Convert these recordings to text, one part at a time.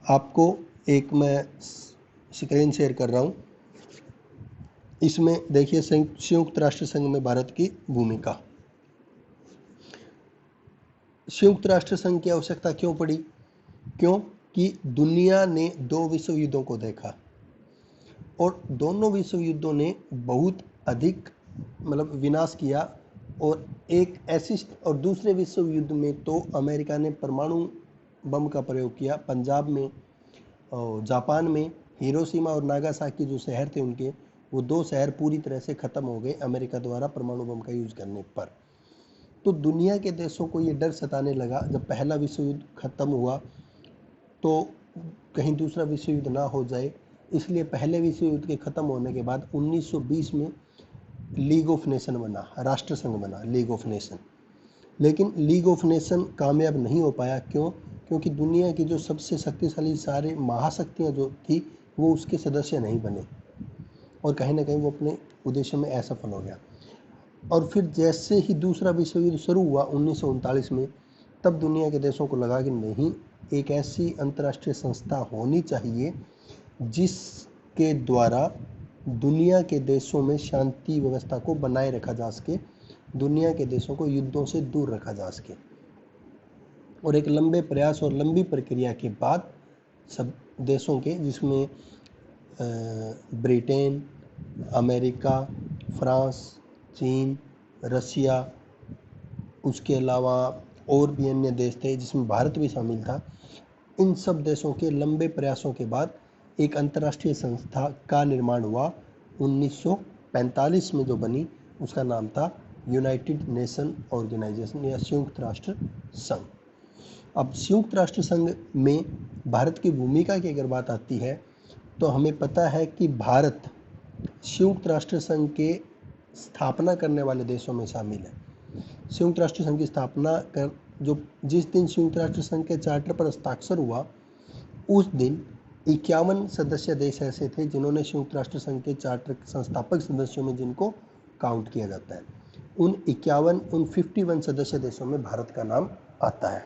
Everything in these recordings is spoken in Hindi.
आपको एक मैं स्क्रीन शेयर कर रहा हूँ। इसमें देखिए संयुक्त राष्ट्र संघ में भारत की भूमिका। संयुक्त राष्ट्र संघ की आवश्यकता क्यों पड़ी? क्योंकि दुनिया ने 2 विश्व युद्धों को देखा और दोनों विश्व युद्धों ने बहुत अधिक विनाश किया। और एक ऐसी और दूसरे विश्व युद्ध में तो अमेरिका ने परमाणु बम का प्रयोग किया। पंजाब में और जापान में हिरोशिमा और नागासाकी जो शहर थे उनके, वो 2 शहर पूरी तरह से ख़त्म हो गए अमेरिका द्वारा परमाणु बम का यूज़ करने पर। तो दुनिया के देशों को ये डर सताने लगा, जब पहला विश्व युद्ध खत्म हुआ तो कहीं दूसरा विश्व युद्ध ना हो जाए। इसलिए पहले विश्व युद्ध के ख़त्म होने के बाद 1920 में लीग ऑफ नेशन बना, राष्ट्र संघ बना, लीग ऑफ नेशन। लेकिन लीग ऑफ नेशन कामयाब नहीं हो पाया। क्यों? क्योंकि दुनिया की जो सबसे शक्तिशाली सारे महाशक्तियाँ जो थी वो उसके सदस्य नहीं बने और कहीं ना कहीं वो अपने उद्देश्य में असफल हो गया। और फिर जैसे ही दूसरा विश्व युद्ध शुरू हुआ 1939 में, तब दुनिया के देशों को लगा कि नहीं, एक ऐसी अंतर्राष्ट्रीय संस्था होनी चाहिए जिसके द्वारा दुनिया के देशों में शांति व्यवस्था को बनाए रखा जा सके, दुनिया के देशों को युद्धों से दूर रखा जा सके। और एक लंबे प्रयास और लंबी प्रक्रिया के बाद सब देशों के, जिसमें ब्रिटेन, अमेरिका, फ्रांस, चीन, रसिया, उसके अलावा और भी अन्य देश थे जिसमें भारत भी शामिल था, इन सब देशों के लंबे प्रयासों के बाद एक अंतर्राष्ट्रीय संस्था का निर्माण हुआ 1945 में। जो बनी उसका नाम था यूनाइटेड नेशन ऑर्गेनाइजेशन या संयुक्त राष्ट्र संघ। अब संयुक्त राष्ट्र संघ में भारत की भूमिका की अगर बात आती है तो हमें पता है कि भारत संयुक्त राष्ट्र संघ के स्थापना करने वाले देशों में शामिल है। संयुक्त राष्ट्र संघ की स्थापना कर जिस दिन संयुक्त राष्ट्र संघ के चार्टर पर हस्ताक्षर हुआ, उस दिन 51 सदस्य देश ऐसे थे जिन्होंने संयुक्त राष्ट्र संघ के चार्टर संस्थापक सदस्यों में जिनको काउंट किया जाता है, उन 51 सदस्य देशों में भारत का नाम आता है।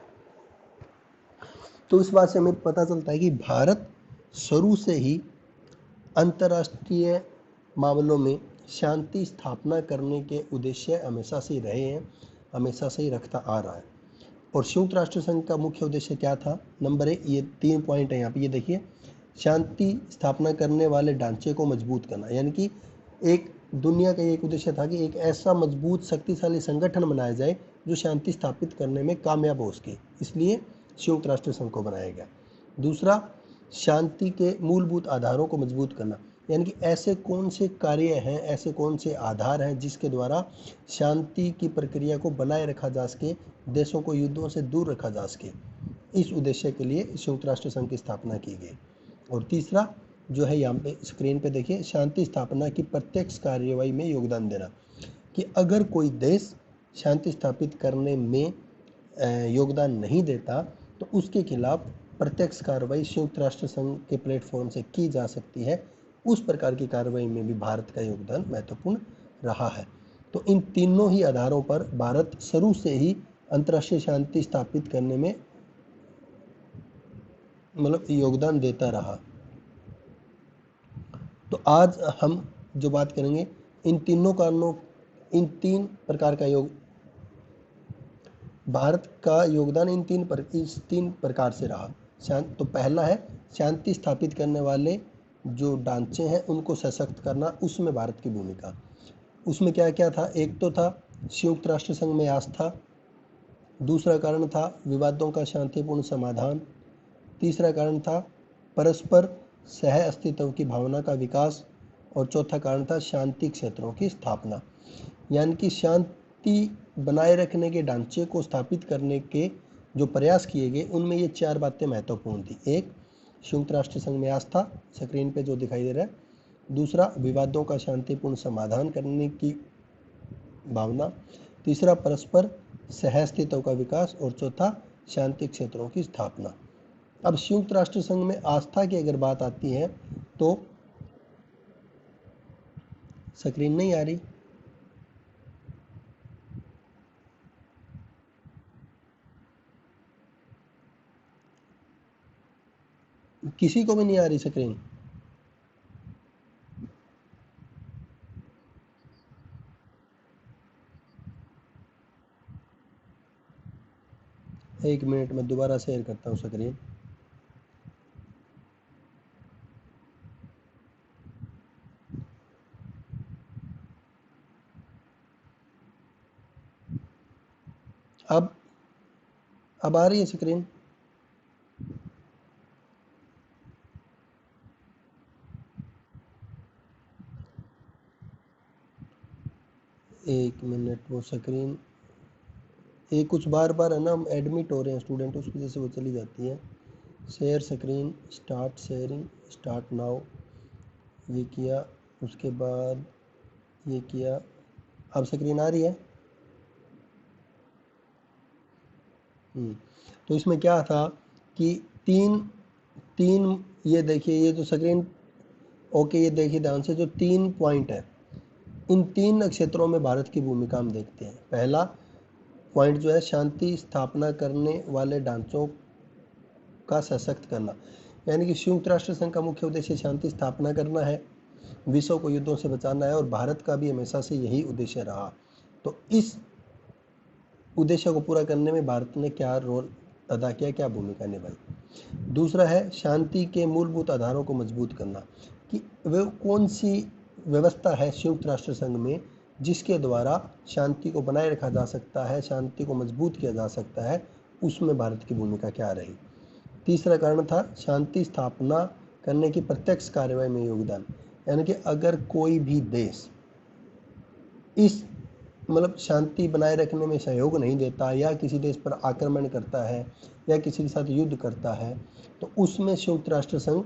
तो इस बात से हमें पता चलता है कि भारत शुरू से ही अंतर्राष्ट्रीय मामलों में शांति स्थापना करने के उद्देश्य हमेशा से रहे हैं, हमेशा से ही रखता आ रहा है। और संयुक्त राष्ट्र संघ का मुख्य उद्देश्य क्या था? नंबर 1, ये 3 पॉइंट है यहाँ पे, ये देखिए। शांति स्थापना करने वाले ढांचे को मजबूत करना, यानी कि एक दुनिया का एक उद्देश्य था कि एक ऐसा मजबूत शक्तिशाली संगठन बनाया जाए जो शांति स्थापित करने में कामयाब हो सके, इसलिए संयुक्त राष्ट्र संघ को बनाया गया। दूसरा, शांति के मूलभूत आधारों को मजबूत करना, यानी कि ऐसे कौन से कार्य हैं, ऐसे कौन से आधार हैं जिसके द्वारा शांति की प्रक्रिया को बनाए रखा जा सके, देशों को युद्धों से दूर रखा जा सके। इस उद्देश्य के लिए संयुक्त राष्ट्र संघ की स्थापना की गई। और तीसरा जो है यहाँ पे स्क्रीन पे देखिए, शांति स्थापना की प्रत्यक्ष कार्यवाही में योगदान देना, कि अगर कोई देश शांति स्थापित करने में योगदान नहीं देता तो उसके खिलाफ प्रत्यक्ष कार्रवाई संयुक्त राष्ट्र संघ के प्लेटफॉर्म से की जा सकती है। उस प्रकार की कार्रवाई में भी भारत का योगदान महत्वपूर्ण रहा है। तो इन तीनों ही आधारों पर भारत शुरू से ही अंतर्राष्ट्रीय शांति स्थापित करने में योगदान देता रहा। तो आज हम जो बात करेंगे इन तीन प्रकार का भारत का योगदान इस तीन प्रकार से रहा। तो पहला है शांति स्थापित करने वाले जो ढांचे हैं उनको सशक्त करना, उसमें भारत की भूमिका। उसमें क्या क्या था? एक तो था संयुक्त राष्ट्र संघ में आस्था, दूसरा कारण था विवादों का शांतिपूर्ण समाधान, तीसरा कारण था परस्पर सह अस्तित्व की भावना का विकास, और चौथा कारण था शांति क्षेत्रों की स्थापना। यानी कि शांति बनाए रखने के ढांचे को स्थापित करने के जो प्रयास किए गए उनमें ये 4 बातें महत्वपूर्ण थी। एक, संयुक्त राष्ट्र संघ में आस्था, स्क्रीन पे जो दिखाई दे रहा है। दूसरा, विवादों का शांतिपूर्ण समाधान करने की भावना। तीसरा, परस्पर सहअस्तित्व का विकास, और चौथा, शांति क्षेत्रों की स्थापना। अब संयुक्त राष्ट्र संघ में आस्था की अगर बात आती है तो स्क्रीन नहीं आ रही, किसी को भी नहीं आ रही स्क्रीन? एक मिनट में दोबारा शेयर करता हूँ स्क्रीन। अब आ रही है स्क्रीन? एक मिनट, वो स्क्रीन ये कुछ बार बार है ना, हम एडमिट हो रहे हैं स्टूडेंट, उसकी वजह से वो चली जाती है। Share screen, start sharing, start now, ये किया, उसके बाद ये किया। अब स्क्रीन आ रही है? तो इसमें क्या था कि तीन तीन ये देखिए, ये जो स्क्रीन, ओके, ये देखिए ध्यान से, जो 3 पॉइंट है, इन 3 क्षेत्रों में भारत की भूमिका हम देखते हैं। पहला पॉइंट जो है, शांति स्थापना करने वाले ढांचों का सशक्त करना, यानी कि संयुक्त राष्ट्र संघ का मुख्य उद्देश्य शांति स्थापना करना है, विश्व को युद्धों से बचाना है, और भारत का भी हमेशा से यही उद्देश्य रहा। तो इस उद्देश्य को पूरा करने में भारत ने क्या रोल अदा किया, क्या भूमिका निभाई। दूसरा है शांति के मूलभूत आधारों को मजबूत करना, कि वे कौन सी व्यवस्था है संयुक्त राष्ट्र संघ में जिसके द्वारा शांति को बनाए रखा जा सकता है, शांति को मजबूत किया जा सकता है, उसमें भारत की भूमिका क्या रही। तीसरा कारण था शांति स्थापना करने की प्रत्यक्ष कार्रवाई में योगदान, यानी कि अगर कोई भी देश इस शांति बनाए रखने में सहयोग नहीं देता, या किसी देश पर आक्रमण करता है, या किसी के साथ युद्ध करता है, तो उसमें संयुक्त राष्ट्र संघ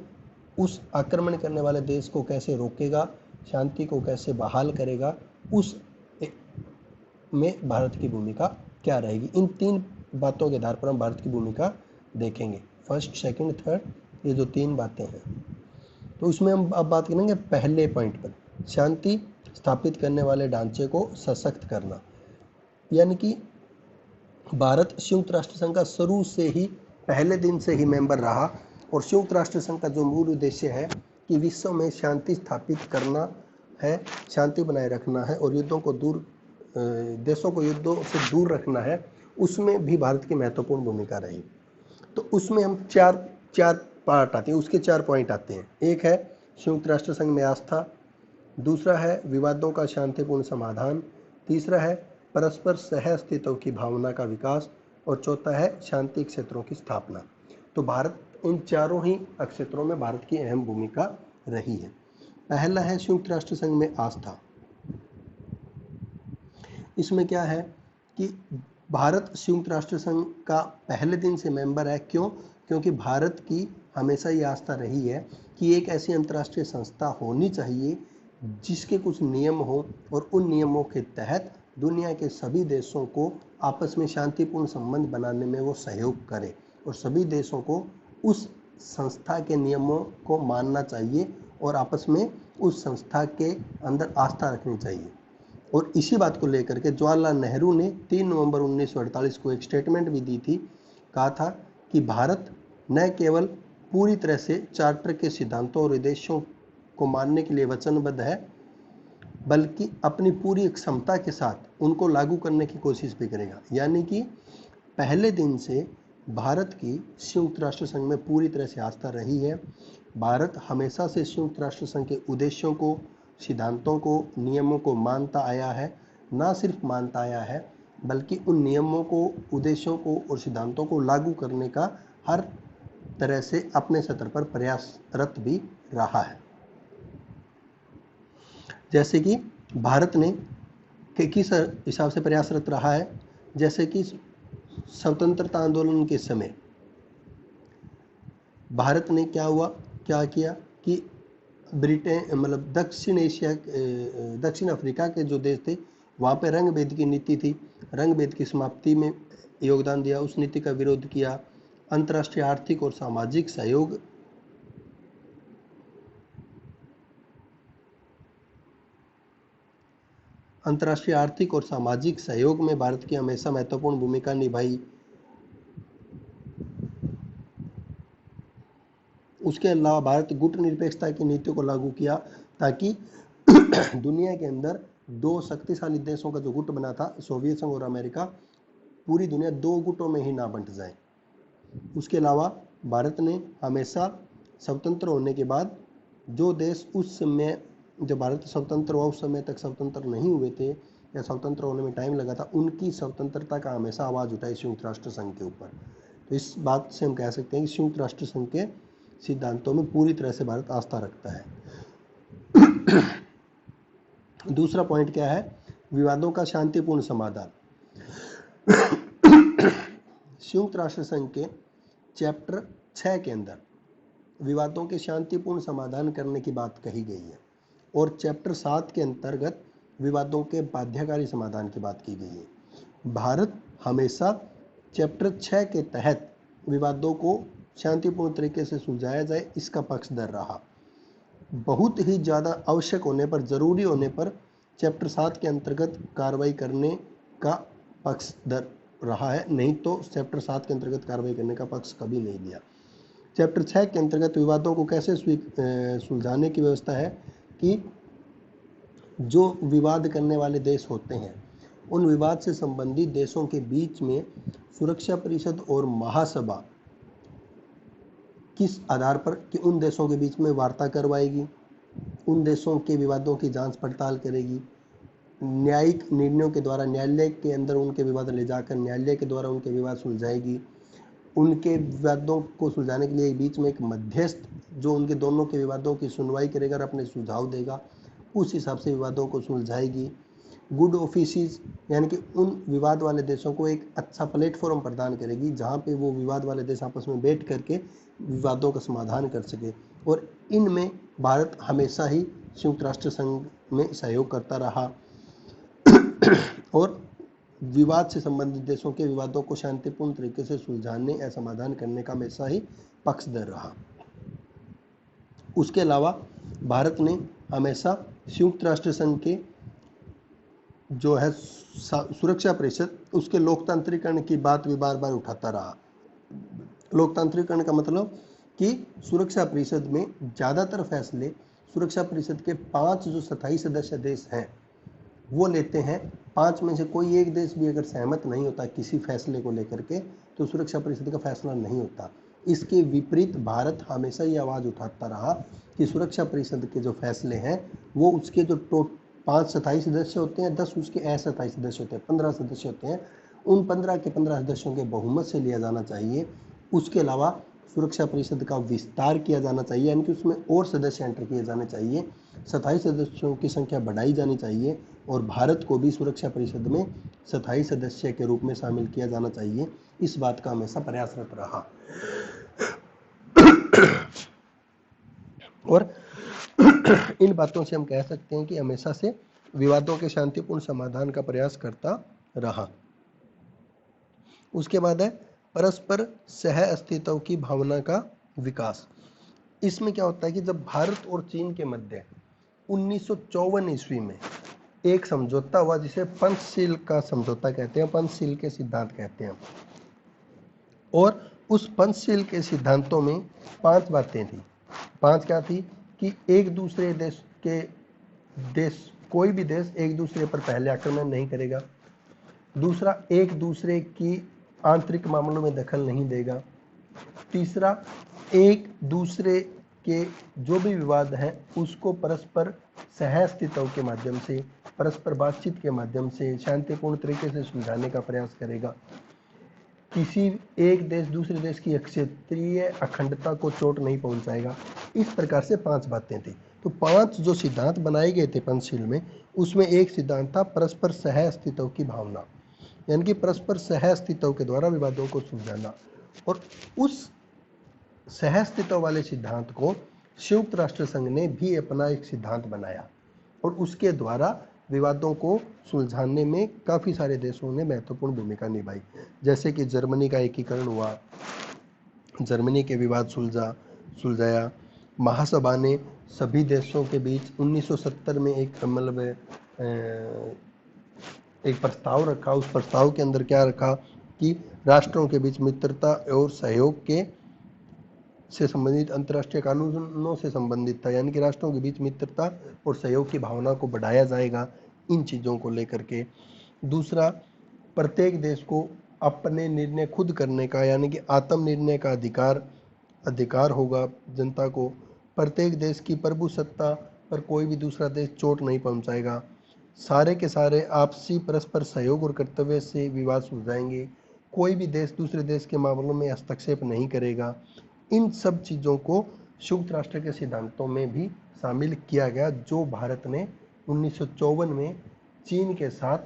उस आक्रमण करने वाले देश को कैसे रोकेगा, शांति को कैसे बहाल करेगा, उस में भारत की भूमिका क्या रहेगी। इन 3 बातों के आधार पर हम भारत की भूमिका देखेंगे, फर्स्ट, सेकंड, थर्ड, ये जो 3 बातें हैं। तो उसमें हम अब बात करेंगे पहले पॉइंट पर, शांति स्थापित करने वाले ढांचे को सशक्त करना, यानी कि भारत संयुक्त राष्ट्र संघ का शुरू से ही, पहले दिन से ही मेंबर रहा, और संयुक्त राष्ट्र संघ का जो मूल उद्देश्य है कि विश्व में शांति स्थापित करना है, शांति बनाए रखना है, और युद्धों को दूर, देशों को युद्धों से दूर रखना है, उसमें भी भारत की महत्वपूर्ण भूमिका रही। तो उसमें हम चार चार पार्ट आते हैं, उसके 4 पॉइंट आते हैं। एक है संयुक्त राष्ट्र संघ में आस्था, दूसरा है विवादों का शांतिपूर्ण समाधान, तीसरा है परस्पर सह अस्तित्व की भावना का विकास, और चौथा है शांति क्षेत्रों की स्थापना। तो भारत इन चारों ही क्षेत्रों में भारत की अहम भूमिका रही है। पहला है संयुक्त राष्ट्र संघ में आस्था। इसमें क्या है कि भारत संयुक्त राष्ट्र संघ का पहले दिन से मेंबर है। क्यों? क्योंकि भारत की हमेशा ये आस्था रही है कि एक ऐसी अंतर्राष्ट्रीय संस्था होनी चाहिए जिसके कुछ नियम हो, और उन नियमों के तहत दुनिया के सभी देशों को आपस में शांतिपूर्ण संबंध बनाने में वो सहयोग करे, और सभी देशों को उस संस्था के नियमों को मानना चाहिए, और आपस में उस संस्था के अंदर आस्था रखनी चाहिए। और इसी बात को लेकर के जवाहरलाल नेहरू ने 3 नवंबर 1948 को एक स्टेटमेंट भी दी थी। कहा था कि भारत न केवल पूरी तरह से चार्टर के सिद्धांतों और उद्देश्यों को मानने के लिए वचनबद्ध है, बल्कि अपनी पूरी क्षमता के साथ उनको लागू करने की कोशिश भी करेगा। यानी कि पहले दिन से भारत की संयुक्त राष्ट्र संघ में पूरी तरह से आस्था रही है। भारत हमेशा से संयुक्त राष्ट्र संघ के उद्देश्यों को, सिद्धांतों को, नियमों को मानता आया है। ना सिर्फ मानता आया है, बल्कि उन नियमों को, उद्देश्यों को और सिद्धांतों को लागू करने का हर तरह से अपने स्तर पर प्रयासरत भी रहा है। जैसे कि भारत ने किस हिसाब से प्रयासरत रहा है, जैसे कि स्वतंत्रता आंदोलन के समय भारत ने क्या किया कि ब्रिटेन दक्षिण अफ्रीका के जो देश थे, वहाँ पे रंग भेद की नीति थी, रंग भेद की समाप्ति में योगदान दिया, उस नीति का विरोध किया। अंतर्राष्ट्रीय आर्थिक और सामाजिक सहयोग, अंतर्राष्ट्रीय आर्थिक और सामाजिक सहयोग में भारत की हमेशा महत्वपूर्ण भूमिका निभाई। उसके अलावा भारत गुटनिरपेक्षता की नीति को लागू किया ताकि दुनिया के अंदर दो शक्तिशाली देशों का जो गुट बना था, सोवियत संघ और अमेरिका, पूरी दुनिया दो गुटों में ही ना बंट जाए। उसके अलावा भारत ने हमेशा स्वतंत्र होने के बाद जो देश उस समय, जब भारत स्वतंत्र हुआ उस समय तक स्वतंत्र नहीं हुए थे या स्वतंत्र होने में टाइम लगा था, उनकी स्वतंत्रता का हमेशा आवाज़ उठाई संयुक्त राष्ट्र संघ के ऊपर। तो इस बात से हम कह सकते हैं कि संयुक्त राष्ट्र संघ के सिद्धांतों में पूरी तरह से भारत आस्था रखता है। दूसरा पॉइंट क्या है? विवादों का शांतिपूर्ण समाधान। संयुक्त राष्ट्र संघ के चैप्टर 6 के अंदर विवादों के शांतिपूर्ण समाधान करने की बात कही गई है और चैप्टर 7 के अंतर्गत विवादों के बाध्यकारी समाधान की बात की गई है। भारत हमेशा चैप्टर 6 के तहत विवादों को शांतिपूर्ण तरीके से सुलझाया जाए इसका पक्षधर रहा। बहुत ही ज़्यादा आवश्यक होने पर, ज़रूरी होने पर चैप्टर 7 के अंतर्गत कार्रवाई करने का पक्षधर रहा है, नहीं तो चैप्टर 7 के अंतर्गत कार्रवाई करने का पक्ष कभी नहीं लिया। चैप्टर 6 के अंतर्गत विवादों को कैसे सुलझाने की व्यवस्था है कि जो विवाद करने वाले देश होते हैं उन विवाद से संबंधित देशों के बीच में सुरक्षा परिषद और महासभा किस आधार पर कि उन देशों के बीच में वार्ता करवाएगी, उन देशों के विवादों की जांच पड़ताल करेगी, न्यायिक निर्णयों के द्वारा न्यायालय के अंदर उनके विवाद ले जाकर न्यायालय के द्वारा उनके विवाद सुलझाएगी, उनके विवादों को सुलझाने के लिए बीच में एक मध्यस्थ जो उनके दोनों के विवादों की सुनवाई करेगा और अपने सुझाव देगा, उस हिसाब से विवादों को सुलझाएगी। गुड ऑफिसेस यानी कि उन विवाद वाले देशों को एक अच्छा प्लेटफॉर्म प्रदान करेगी जहां पे वो विवाद वाले देश आपस में बैठ करके विवादों का समाधान कर सके। और इनमें भारत हमेशा ही संयुक्त राष्ट्र संघ में सहयोग करता रहा और विवाद से संबंधित देशों के विवादों को शांतिपूर्ण तरीके से सुलझाने या समाधान करने का हमेशा ही पक्षधर रहा। उसके अलावा भारत ने हमेशा संयुक्त राष्ट्र संघ के जो है सुरक्षा परिषद, उसके लोकतांत्रिकरण की बात भी बार बार उठाता रहा। लोकतांत्रिकरण का मतलब कि सुरक्षा परिषद में ज़्यादातर फैसले सुरक्षा परिषद के 5 जो स्थायी सदस्य देश हैं वो लेते हैं। 5 में से कोई एक देश भी अगर सहमत नहीं होता किसी फैसले को लेकर के तो सुरक्षा परिषद का फैसला नहीं होता। इसके विपरीत भारत हमेशा ये आवाज़ उठाता रहा कि सुरक्षा परिषद के जो फैसले हैं वो उसके जो 5 स्थायी सदस्य होते हैं, 10 उसके अस्थायी सदस्य होते हैं, 15 सदस्य होते हैं, उन 15 के 15 सदस्यों के बहुमत से लिया जाना चाहिए। उसके अलावा सुरक्षा परिषद का विस्तार किया जाना चाहिए, यानी कि उसमें और सदस्य एंटर किए जाने चाहिए, स्थायी सदस्यों की संख्या बढ़ाई जानी चाहिए और भारत को भी सुरक्षा परिषद में स्थायी सदस्य के रूप में शामिल किया जाना चाहिए। इस बात का हमेशा प्रयासरत रहा और इन बातों से हम कह सकते हैं कि हमेशा से विवादों के शांतिपूर्ण समाधान का प्रयास करता रहा। उसके बाद है परस्पर सह अस्तित्व की भावना का विकास। इसमें क्या होता है कि जब भारत और चीन के मध्य 1954 ईस्वी में एक समझौता हुआ जिसे पंचशील का समझौता कहते हैं, पंचशील के सिद्धांत कहते हैं, और उस पंचशील के सिद्धांतों में 5 बातें थी। 5 क्या थी कि एक दूसरे देश कोई भी देश एक दूसरे पर पहले आक्रमण नहीं करेगा। दूसरा, एक दूसरे की आंतरिक मामलों में दखल नहीं देगा। तीसरा, एक दूसरे के जो भी विवाद हैं उसको परस्पर सहअस्तित्व के माध्यम से, परस्पर बातचीत के माध्यम से शांतिपूर्ण तरीके से सुलझाने का प्रयास करेगा। किसी एक देश दूसरे देश की क्षेत्रीय अखंडता को चोट नहीं पहुंचाएगा। इस प्रकार से 5 बातें थी। तो 5 जो सिद्धांत बनाए गए थे पंचशील में, उसमें एक सिद्धांत था परस्पर सह अस्तित्व की भावना, यानी कि परस्पर सह अस्तित्व के द्वारा विवादों को सुलझाना। और उस सह अस्तित्व वाले सिद्धांत को संयुक्त राष्ट्र संघ ने भी अपना एक सिद्धांत बनाया और उसके द्वारा विवादों को सुलझाने में काफ़ी सारे देशों ने महत्वपूर्ण भूमिका निभाई। जैसे कि जर्मनी का एकीकरण हुआ, जर्मनी के विवाद सुलझाया। महासभा ने सभी देशों के बीच 1970 में एक प्रस्ताव रखा। उस प्रस्ताव के अंदर क्या रखा कि राष्ट्रों के बीच मित्रता और सहयोग के से संबंधित अंतर्राष्ट्रीय कानूनों से संबंधित था, यानी कि राष्ट्रों के बीच मित्रता और सहयोग की भावना को बढ़ाया जाएगा इन चीज़ों को लेकर के। दूसरा, प्रत्येक देश को अपने निर्णय खुद करने का, यानी कि आत्मनिर्णय का अधिकार होगा जनता को। प्रत्येक देश की प्रभुसत्ता पर कोई भी दूसरा देश चोट नहीं पहुंचाएगा। सारे के सारे आपसी परस्पर सहयोग और कर्तव्य से विवाद सुलझाएंगे। कोई भी देश दूसरे देश के मामलों में हस्तक्षेप नहीं करेगा। इन सब चीज़ों को संयुक्त राष्ट्र के सिद्धांतों में भी शामिल किया गया, जो भारत ने 1954 में चीन के साथ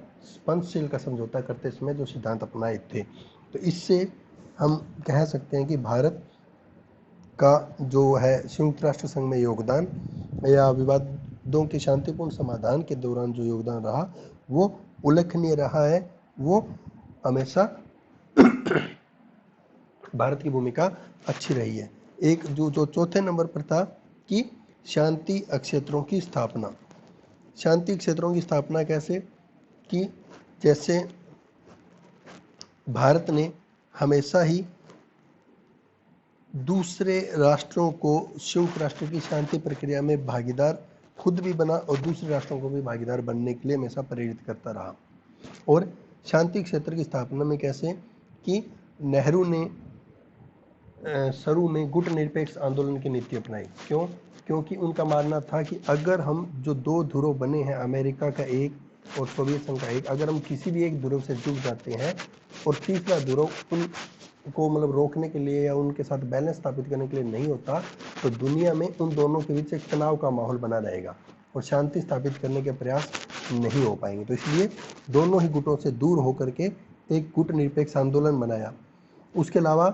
पंचशील का समझौता करते समय जो सिद्धांत अपनाए थे। तो इससे हम कह सकते हैं कि भारत का जो है संयुक्त राष्ट्र संघ में योगदान या विवादों के शांतिपूर्ण समाधान के दौरान जो योगदान रहा वो उल्लेखनीय रहा है। वो हमेशा भारत की भूमिका अच्छी रही है। एक जो चौथे नंबर पर था कि शांति क्षेत्रों की स्थापना। शांति क्षेत्रों की स्थापना कैसे कि जैसे भारत ने हमेशा ही दूसरे राष्ट्रों को संयुक्त राष्ट्र की शांति प्रक्रिया में भागीदार खुद भी बना और दूसरे राष्ट्रों को भी भागीदार बनने के लिए हमेशा प्रेरित करता रहा। और शांति क्षेत्र की स्थापना में कैसे कि नेहरू ने शुरू में गुट निरपेक्ष आंदोलन की नीति अपनाई। क्यों? क्योंकि उनका मानना था कि अगर हम जो दो ध्रुव बने हैं, अमेरिका का एक और सोवियत संघ का एक, अगर हम किसी भी एक ध्रुव से जुड़ जाते हैं और तीसरा ध्रुव उनको मतलब रोकने के लिए या उनके साथ बैलेंस स्थापित करने के लिए नहीं होता, तो दुनिया में उन दोनों के बीच एक तनाव का माहौल बना रहेगा और शांति स्थापित करने के प्रयास नहीं हो पाएंगे। तो इसलिए दोनों ही गुटों से दूर होकर के एक गुट निरपेक्ष आंदोलन बनाया। उसके अलावा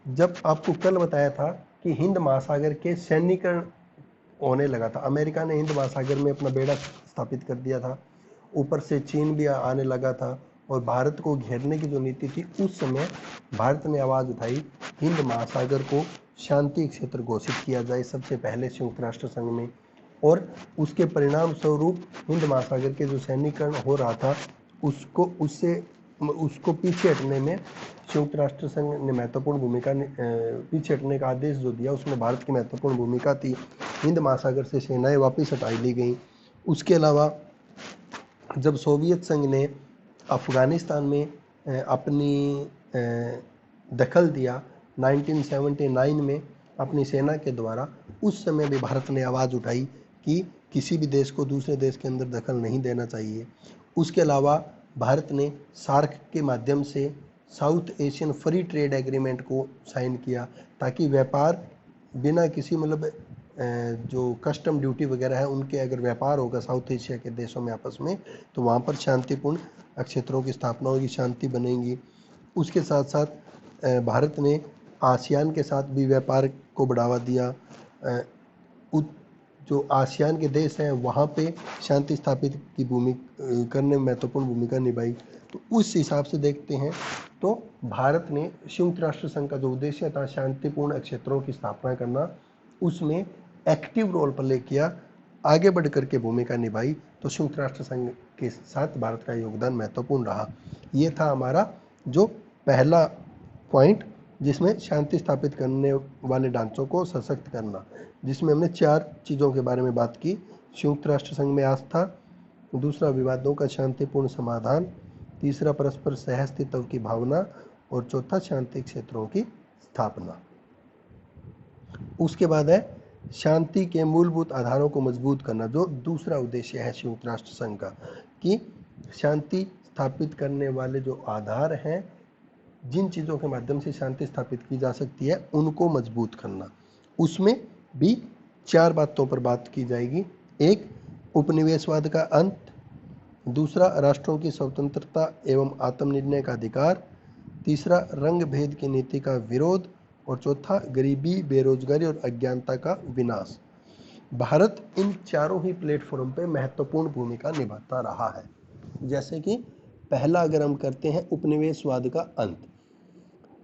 जब आपको कल बताया था कि हिंद महासागर के सैन्यीकरण होने लगा था, अमेरिका ने हिंद महासागर में अपना बेड़ा स्थापित कर दिया था, ऊपर से चीन भी आने लगा था और भारत को घेरने की जो नीति थी, उस समय भारत ने आवाज़ उठाई हिंद महासागर को शांति क्षेत्र घोषित किया जाए सबसे पहले संयुक्त राष्ट्र संघ में। और उसके परिणाम स्वरूप हिंद महासागर के जो सैन्यीकरण हो रहा था उसको पीछे हटने में संयुक्त राष्ट्र संघ ने महत्वपूर्ण भूमिका पीछे हटने का आदेश जो दिया उसमें भारत की महत्वपूर्ण भूमिका थी। हिंद महासागर से सेनाएं वापस हटाई ली गई। उसके अलावा जब सोवियत संघ ने अफगानिस्तान में अपनी दखल दिया 1979 में अपनी सेना के द्वारा, उस समय भी भारत ने आवाज़ उठाई कि किसी भी देश को दूसरे देश के अंदर दखल नहीं देना चाहिए। उसके अलावा भारत ने सार्क के माध्यम से south Asian free trade agreement को साइन किया ताकि व्यापार बिना किसी मतलब जो कस्टम ड्यूटी वगैरह है उनके अगर व्यापार होगा साउथ एशिया के देशों में आपस में, तो वहाँ पर शांतिपूर्ण क्षेत्रों की स्थापना होगी, शांति बनेगी। उसके साथ साथ भारत ने आसियान के साथ भी व्यापार को बढ़ावा दिया। जो आसियान के देश हैं वहाँ पे शांति स्थापित की करने में महत्वपूर्ण भूमिका निभाई। तो उस हिसाब से देखते हैं तो भारत ने संयुक्त राष्ट्र संघ का जो उद्देश्य था शांतिपूर्ण क्षेत्रों की स्थापना करना, उसमें एक्टिव रोल प्ले किया, आगे बढ़ करके भूमिका निभाई। तो संयुक्त राष्ट्र संघ के साथ भारत का योगदान महत्वपूर्ण रहा। ये था हमारा जो पहला पॉइंट, जिसमें शांति स्थापित करने वाले ढांचों को सशक्त करना, जिसमें हमने 4 चीज़ों के बारे में बात की। संयुक्त राष्ट्र संघ में आस्था, दूसरा विवादों का शांतिपूर्ण समाधान, तीसरा परस्पर सहअस्तित्व की भावना और चौथा शांति क्षेत्रों की स्थापना। उसके बाद है शांति के मूलभूत आधारों को मजबूत करना, जो दूसरा उद्देश्य है संयुक्त राष्ट्र संघ का, कि शांति स्थापित करने वाले जो आधार हैं, जिन चीज़ों के माध्यम से शांति स्थापित की जा सकती है, उनको मजबूत करना। उसमें भी 4 बातों पर बात की जाएगी। एक, उपनिवेशवाद का अंत, दूसरा राष्ट्रों की स्वतंत्रता एवं आत्मनिर्णय का अधिकार, तीसरा रंग भेद की नीति का विरोध और चौथा गरीबी, बेरोजगारी और अज्ञानता का विनाश। भारत इन चारों ही प्लेटफॉर्म पे महत्वपूर्ण भूमिका निभाता रहा है। जैसे कि पहला अगर हम करते हैं उपनिवेशवाद का अंत।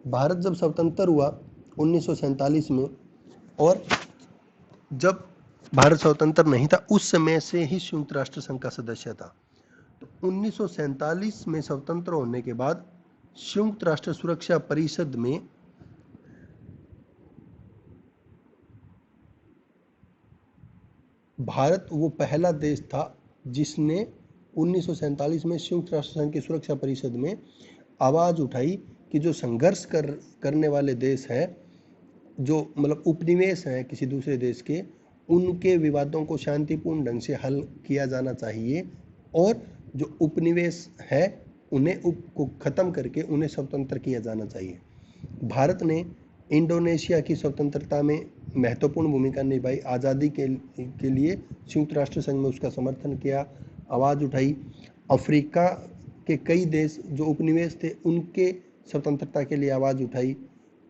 भारत जब स्वतंत्र हुआ 1947 में, और जब भारत स्वतंत्र नहीं था उस समय से ही संयुक्त राष्ट्र संघ का सदस्य था। तो 1947 में स्वतंत्र होने के बाद संयुक्त राष्ट्र सुरक्षा परिषद में भारत वो पहला देश था जिसने 1947 में संयुक्त राष्ट्र संघ की सुरक्षा परिषद में आवाज़ उठाई कि जो संघर्ष करने वाले देश हैं, जो मतलब उपनिवेश हैं किसी दूसरे देश के, उनके विवादों को शांतिपूर्ण ढंग से हल किया जाना चाहिए और जो उपनिवेश है उन्हें को ख़त्म करके उन्हें स्वतंत्र किया जाना चाहिए। भारत ने इंडोनेशिया की स्वतंत्रता में महत्वपूर्ण भूमिका निभाई, आज़ादी के लिए संयुक्त राष्ट्र संघ में उसका समर्थन किया, आवाज़ उठाई। अफ्रीका के कई देश जो उपनिवेश थे उनके स्वतंत्रता के लिए आवाज़ उठाई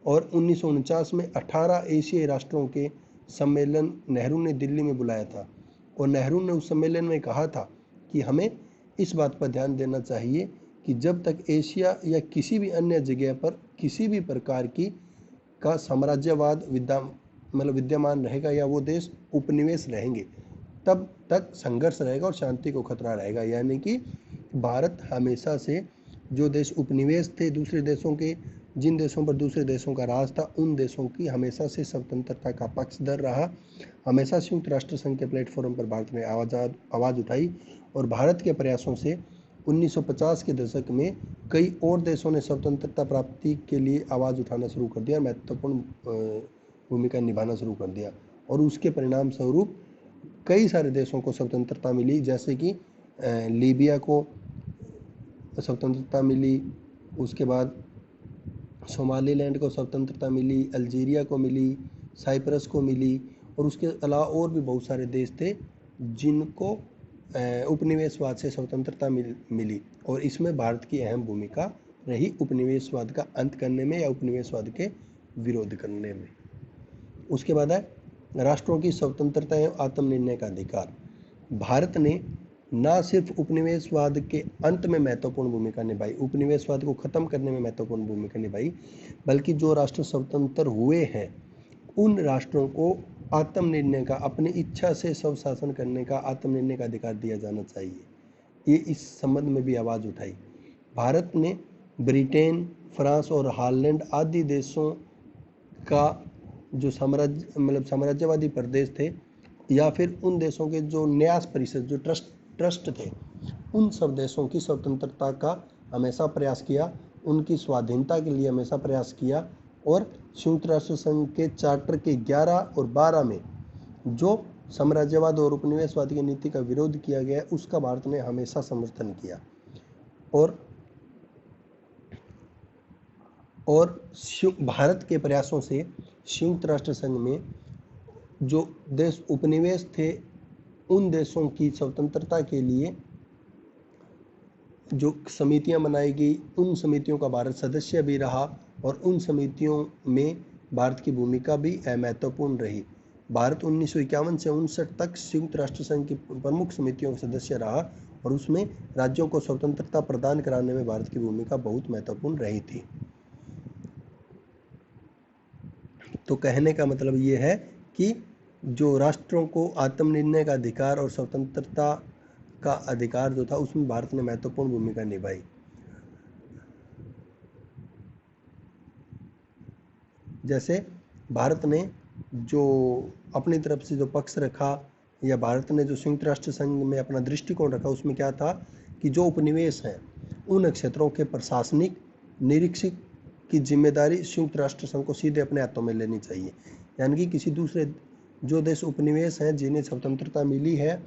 और 1949 में 18 एशियाई राष्ट्रों के सम्मेलन नेहरू ने दिल्ली में बुलाया था और नेहरू ने उस सम्मेलन में कहा था कि हमें इस बात पर ध्यान देना चाहिए कि जब तक एशिया या किसी भी अन्य जगह पर किसी भी प्रकार की का साम्राज्यवाद विद्यमान रहेगा या वो देश उपनिवेश रहेंगे, तब तक संघर्ष रहेगा और शांति को खतरा रहेगा। यानी कि भारत हमेशा से जो देश उपनिवेश थे दूसरे देशों के, जिन देशों पर दूसरे देशों का राज था, उन देशों की हमेशा से स्वतंत्रता का पक्षधर रहा। हमेशा संयुक्त राष्ट्र संघ के प्लेटफॉर्म पर भारत ने आवाज़ उठाई और भारत के प्रयासों से 1950 के दशक में कई और देशों ने स्वतंत्रता प्राप्ति के लिए आवाज़ उठाना शुरू कर दिया, महत्वपूर्ण भूमिका निभाना शुरू कर दिया और उसके परिणाम स्वरूप कई सारे देशों को स्वतंत्रता मिली, जैसे कि लीबिया को स्वतंत्रता मिली, उसके बाद सोमालीलैंड को स्वतंत्रता मिली, अल्जीरिया को मिली, साइप्रस को मिली और उसके अलावा और भी बहुत सारे देश थे जिनको उपनिवेशवाद से स्वतंत्रता मिली और इसमें भारत की अहम भूमिका रही उपनिवेशवाद का अंत करने में या उपनिवेशवाद के विरोध करने में। उसके बाद है राष्ट्रों की स्वतंत्रता एवं आत्मनिर्णय का अधिकार। भारत ने न सिर्फ उपनिवेशवाद के अंत में महत्वपूर्ण भूमिका निभाई, उपनिवेशवाद को खत्म करने में महत्वपूर्ण भूमिका निभाई, बल्कि जो राष्ट्र स्वतंत्र हुए हैं उन राष्ट्रों को आत्मनिर्णय का, अपनी इच्छा से स्वशासन करने का, आत्मनिर्णय का अधिकार दिया जाना चाहिए। ये इस संबंध में भी आवाज़ उठाई। भारत ने ब्रिटेन, फ्रांस और हॉलैंड आदि देशों का जो साम्राज्यवादी प्रदेश थे या फिर उन देशों के जो न्यास परिषद, जो ट्रस्ट थे, उन सब देशों की स्वतंत्रता का हमेशा प्रयास किया, उनकी स्वाधीनता के लिए हमेशा प्रयास किया और संयुक्त राष्ट्र संघ के चार्टर के 11 और 12 में जो साम्राज्यवाद और उपनिवेशवाद की नीति का विरोध किया गया उसका भारत ने हमेशा समर्थन किया और भारत के प्रयासों से संयुक्त राष्ट्र संघ में जो देश उपनिवेश थे उन देशों की स्वतंत्रता के लिए जो समितियां बनाई गई, उन समितियों का भारत सदस्य भी रहा और उन समितियों में भारत की भूमिका भी महत्वपूर्ण रही। भारत 1951 से 1959 तक संयुक्त राष्ट्र संघ की प्रमुख समितियों का सदस्य रहा और उसमें राज्यों को स्वतंत्रता प्रदान कराने में भारत की भूमिका बहुत महत्वपूर्ण रही थी। तो कहने का मतलब ये है कि जो राष्ट्रों को आत्मनिर्णय का अधिकार और स्वतंत्रता का अधिकार जो था उसमें भारत ने महत्वपूर्ण भूमिका निभाई। जैसे भारत ने जो अपनी तरफ से जो पक्ष रखा या भारत ने जो संयुक्त राष्ट्र संघ में अपना दृष्टिकोण रखा उसमें क्या था कि जो उपनिवेश हैं उन क्षेत्रों के प्रशासनिक निरीक्षक की जिम्मेदारी संयुक्त राष्ट्र संघ को सीधे अपने हाथों में लेनी चाहिए। यानी कि किसी दूसरे जो देश उपनिवेश हैं जिन्हें स्वतंत्रता मिली है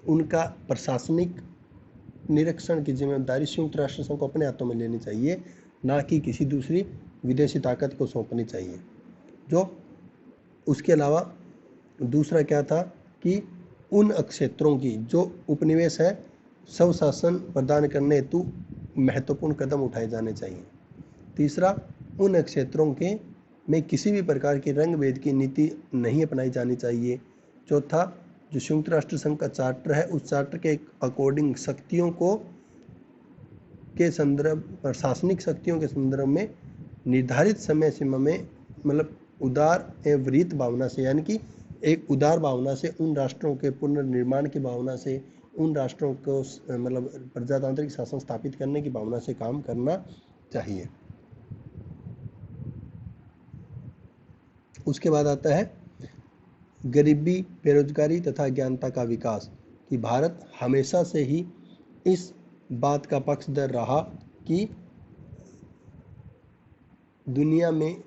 उनका प्रशासनिक निरीक्षण की जिम्मेदारी संयुक्त राष्ट्र संघ को अपने हाथों में लेनी चाहिए, ना कि किसी दूसरी विदेशी ताकत को सौंपनी चाहिए। जो उसके अलावा दूसरा क्या था कि उन क्षेत्रों की जो उपनिवेश है स्वशासन प्रदान करने हेतु महत्वपूर्ण कदम उठाए जाने चाहिए। तीसरा, उन क्षेत्रों के में किसी भी प्रकार की रंग भेद की नीति नहीं अपनाई जानी चाहिए। चौथा, जो संयुक्त राष्ट्र संघ का चार्टर है उस चार्टर के अकॉर्डिंग शक्तियों को के संदर्भ, प्रशासनिक शक्तियों के संदर्भ में निर्धारित समय सीमा में उदार एवं वृत्त भावना से, यानी कि एक उदार भावना से उन राष्ट्रों के पुनर्निर्माण की भावना से, उन राष्ट्रों को प्रजातांत्रिक शासन स्थापित करने की भावना से काम करना चाहिए। उसके बाद आता है गरीबी, बेरोजगारी तथा अज्ञानता का विकास, कि भारत हमेशा से ही इस बात का पक्षधर रहा कि दुनिया में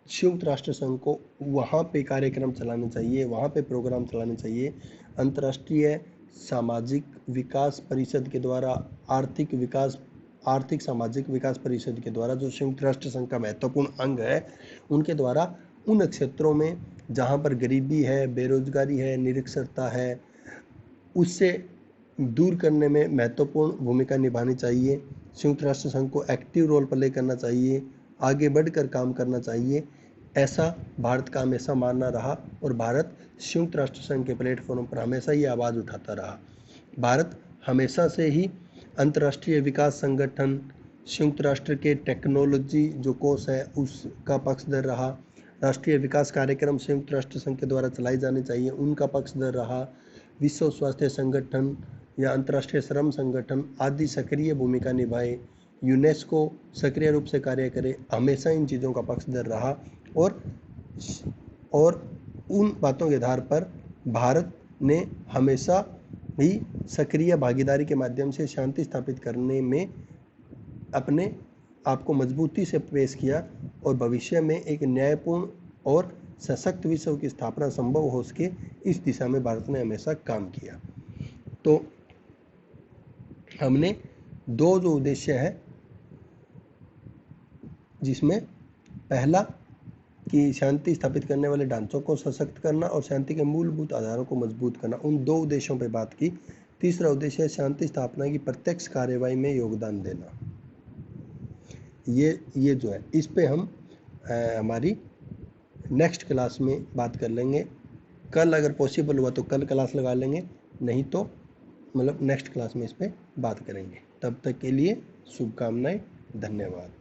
संयुक्त राष्ट्र संघ को वहाँ पे कार्यक्रम चलाने चाहिए, वहाँ पे प्रोग्राम चलाने चाहिए। अंतर्राष्ट्रीय सामाजिक विकास परिषद के द्वारा, आर्थिक सामाजिक विकास परिषद के द्वारा, जो संयुक्त राष्ट्र संघ का महत्वपूर्ण अंग है, उनके द्वारा उन क्षेत्रों में जहाँ पर गरीबी है, बेरोजगारी है, निरक्षरता है, उससे दूर करने में महत्वपूर्ण भूमिका निभानी चाहिए। संयुक्त राष्ट्र संघ को एक्टिव रोल प्ले करना चाहिए, आगे बढ़कर काम करना चाहिए, ऐसा भारत का हमेशा मानना रहा और भारत संयुक्त राष्ट्र संघ के प्लेटफॉर्म पर हमेशा ये आवाज़ उठाता रहा। भारत हमेशा से ही अंतर्राष्ट्रीय विकास संगठन, संयुक्त राष्ट्र के टेक्नोलॉजी जो कोष है उसका पक्षधर रहा, राष्ट्रीय विकास कार्यक्रम संयुक्त राष्ट्र संघ के द्वारा चलाई जाने चाहिए उनका पक्षधर रहा, विश्व स्वास्थ्य संगठन या अंतर्राष्ट्रीय श्रम संगठन आदि सक्रिय भूमिका निभाए, यूनेस्को सक्रिय रूप से कार्य करे, हमेशा इन चीज़ों का पक्षधर रहा और उन बातों के आधार पर भारत ने हमेशा ही सक्रिय भागीदारी के माध्यम से शांति स्थापित करने में अपने आप को मजबूती से पेश किया और भविष्य में एक न्यायपूर्ण और सशक्त विश्व की स्थापना संभव हो सके, इस दिशा में भारत ने हमेशा काम किया। तो हमने दो जो उद्देश्य है, जिसमें पहला कि शांति स्थापित करने वाले ढांचों को सशक्त करना और शांति के मूलभूत आधारों को मजबूत करना, उन दो उद्देश्यों पर बात की। तीसरा उद्देश्य है शांति स्थापना की प्रत्यक्ष कार्यवाही में योगदान देना। ये जो है, इस पे हम हमारी नेक्स्ट क्लास में बात कर लेंगे। कल अगर पॉसिबल हुआ तो कल क्लास लगा लेंगे, नहीं तो मतलब नेक्स्ट क्लास में इस पे बात करेंगे। तब तक के लिए शुभकामनाएं, धन्यवाद।